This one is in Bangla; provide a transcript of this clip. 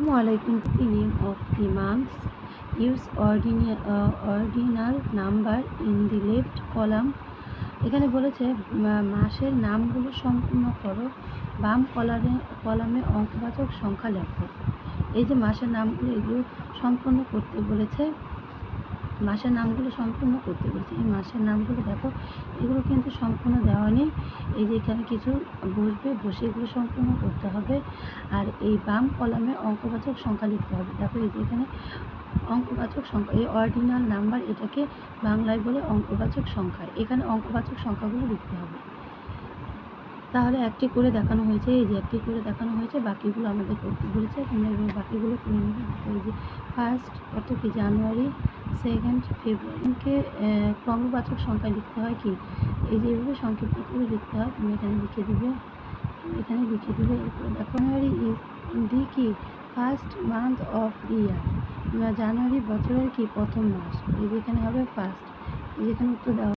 Assalamualaikum. The name of the months. Use ordinal number in the left column. এখানে বলেছে মাসের নামগুলো সম্পূর্ণ করো, বাম কলামে অঙ্কবাচক সংখ্যা লেখো। এই যে মাসের নামগুলো, এগুলো সম্পূর্ণ করতে বলেছে। মাসের নামগুলো সম্পূর্ণ করতে বলছে। এই মাসের নামগুলো দেখো, এগুলো কিন্তু সম্পূর্ণ দেওয়া নেই। এই যে এখানে কিছু বসে এগুলো সম্পূর্ণ করতে হবে। আর এই বাম কলামে অঙ্কবাচক সংখ্যা লিখতে হবে। দেখো এই যে এখানে অঙ্কবাচক সংখ্যা, এই অর্ডিনাল নাম্বার, এটাকে বাংলায় বলে অঙ্কবাচক সংখ্যা। এখানে অঙ্কবাচক সংখ্যাগুলো লিখতে হবে। তাহলে একটি করে দেখানো হয়েছে, এই যে একটি করে দেখানো হয়েছে, বাকিগুলো আমাদের করতে বলেছে। তোমরা এবার বাকিগুলো করে নেবে। এই যে ফার্স্ট কত কি, জানুয়ারি, সেকেন্ড ফেব্রুয়ারিকে ক্রমবাচক সংখ্যা লিখতে হয় কি, এই যে এভাবে সংক্ষিপ্ত করে লিখতে হয়। তুমি এখানে লিখে দিবে, এরপরে দেখো জানুয়ারি ইজ দি কি ফার্স্ট মান্থ অফ দি ইয়ার। জানুয়ারি বছরের কি প্রথম মাস। এই যে এখানে হবে ফার্স্ট, এই যেখানে উত্তর দেওয়া